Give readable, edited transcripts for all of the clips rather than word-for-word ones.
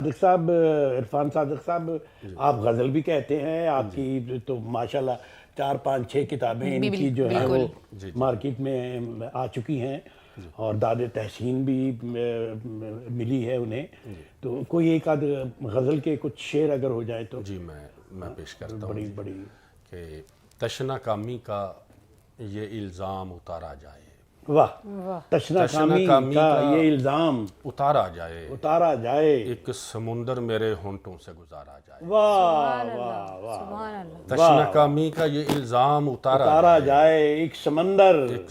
صادق صاحب، عرفان صادق صاحب، آپ غزل بھی کہتے ہیں، آپ کی تو ماشاءاللہ 4 5 6 کتابیں ان کی جو ہیں وہ مارکیٹ میں آ چکی ہیں اور داد تحسین بھی ملی ہے انہیں. تو کوئی ایک آدھ غزل کے کچھ شعر اگر ہو جائے تو. جی میں پیش کرتا ہوں بڑی کہ تشنا کامی کا یہ الزام اتارا جائے. واہ، تشنا کامی کا یہ الزام اتارا جائے. ایک ایک سمندر میرے ہونٹوں سے گزارا جائے. واہ واہ واہ، تشنا کامی کا یہ الزام اتارا جائے، ایک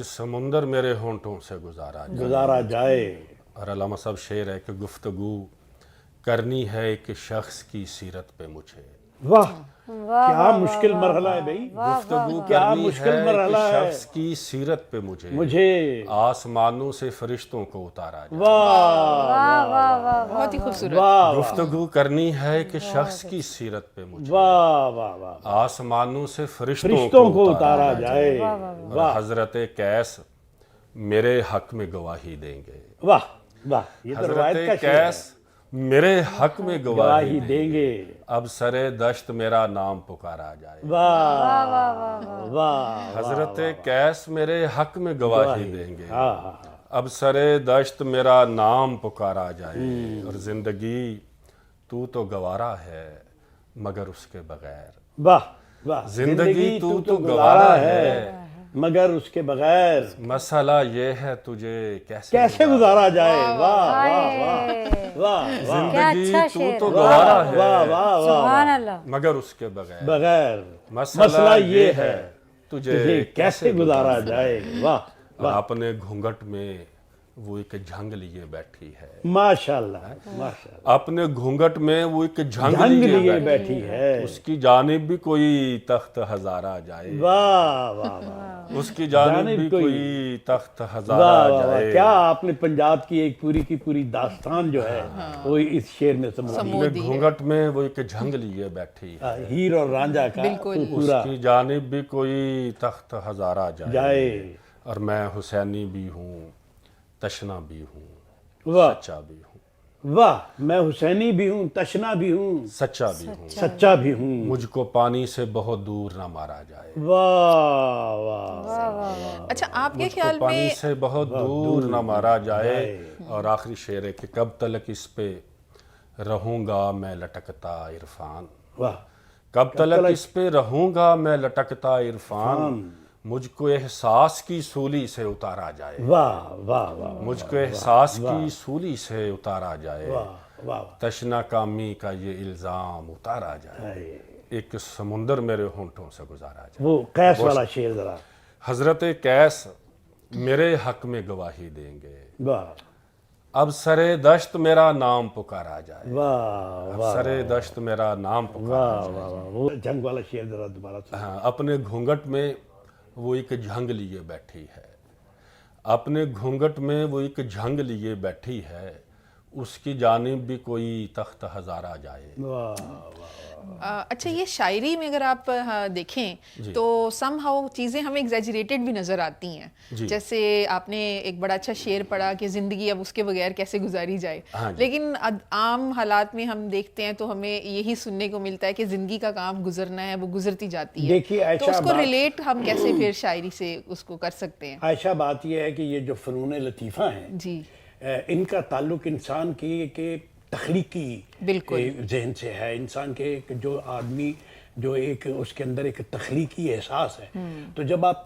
سمندر میرے ہونٹوں سے گزارا جائے. اور علامہ صاحب شعر ہے کہ گفتگو کرنی ہے ایک شخص کی سیرت پہ مجھے. واہ، کیا مشکل مرحلہ ہے بھائی. گفتگو کیا کرنی مشکل ہے مرحلہ ایک ہے. شخص کی سیرت پہ مجھے آسمانوں سے فرشتوں کو اتارا جائے. واہ، بہت ہی خوبصورت. گفتگو کرنی ہے ایک شخص کی سیرت پہ مجھے واہ واہ واہ، آسمانوں سے فرشتوں فرشتوں کو کو اتارا جائے. اور حضرت قیس میرے حق میں گواہی دیں گے. واہ واہ، یہ تو روایت کا حضرت شعر ہے. قیس میرے حق میں گواہی دیں گے. اب سرے دشت میرا نام پکارا جائے. واہ واہ، حضرت قیس میرے حق میں گواہی دیں گے. ہاں، اب سرے دشت میرا نام پکارا جائے. اور زندگی تو گوارا ہے مگر اس کے بغیر. واہ واہ، زندگی تو گوارا ہے مگر اس کے بغیر مسئلہ یہ ہے تجھے کیسے گزارا جائے. واہ واہ واہ واہ، زندگی تو گوارا ہے واہ واہ واہ، مگر اس کے بغیر مسئلہ یہ ہے تجھے کیسے گزارا جائے. واہ، اور اپنے گھونگھٹ میں وہ ایک جھنگ لیے بیٹھی ہے. ماشاءاللہ ماشاءاللہ، اپنے گھونگھٹ میں وہ ایک جھنگ جھنگ لیے لیے بیٹھی ہے. اس کی جانب بھی کوئی تخت ہزارہ جائے. واہ واہ واہ، اس کی جانب بھی کوئی تخت واہ ہزارہ واہ واہ. جائے. کیا آپ نے پنجاب کی ایک پوری کی پوری داستان جو ہے وہ اس شعر میں اپنے گھونگھٹ میں وہ ایک جھنگ لیے بیٹھی ہے. ہیر اور رانجھا کا اس پورا کی جانب بھی کوئی تخت ہزارہ جائے. جائے. اور میں حسینی بھی ہوں، تشنا بھی ہوں، واہ سچا بھی ہوں. واہ، میں حسینی بھی ہوں، تشنا بھی ہوں، سچا بھی ہوں. سچا بھی ہوں. مجھ کو پانی سے بہت دور نہ مارا جائے. واہ واہ، اچھا، آپ کے مجھ کو خیال پانی میں سے بہت دور نہ مارا جائے. اور آخری شعر ہے کہ کب تلک اس پہ رہوں گا میں لٹکتا عرفان. واہ، کب تلک اس پہ رہوں گا میں لٹکتا عرفان. مجھ کو احساس کی سولی سے اتارا جائے. واہ واہ واہ، مجھ کو احساس کی سولی سے اتارا جائے. واہ واہ، تشنا کامی کا یہ الزام اتارا جائے. ایک سمندر میرے ہونٹوں سے گزارا جائے. وہ قیس والا شعر ذرا. حضرت قیس میرے حق میں گواہی دیں گے. واہ اب سرے دشت میرا نام پکارا جائے. واہ اب سرے دشت میرا نام پکارا واہ واہ واہ، وہ جنگ والا شعر ذرا دوبارہ سے. ہاں، اپنے گھونگھٹ میں وہ ایک جھنگ لیے بیٹھی ہے. اپنے گھونگھٹ میں وہ ایک جھنگ لیے بیٹھی ہے. اس کی جانب بھی کوئی تخت ہزارہ جائے. واہ واہ، اچھا، یہ شاعری میں اگر آپ دیکھیں تو سم ہاؤ چیزیں ہمیں ایگزیجریٹڈ بھی نظر آتی ہیں. جیسے آپ نے ایک بڑا اچھا شعر پڑھا کہ زندگی اب اس کے بغیر کیسے گزاری جائے. لیکن عام حالات میں ہم دیکھتے ہیں تو ہمیں یہی سننے کو ملتا ہے کہ زندگی کا کام گزرنا ہے، وہ گزرتی جاتی ہے. دیکھیے تو اس کو ریلیٹ ہم کیسے پھر شاعری سے اس کو کر سکتے ہیں؟ عائشہ، بات یہ ہے کہ یہ جو فنون لطیفہ ہیں جی، ان کا تعلق انسان کی تخلیقی ذہن سے ہے. انسان کے جو آدمی جو ایک اس کے اندر ایک تخلیقی احساس ہے. تو جب آپ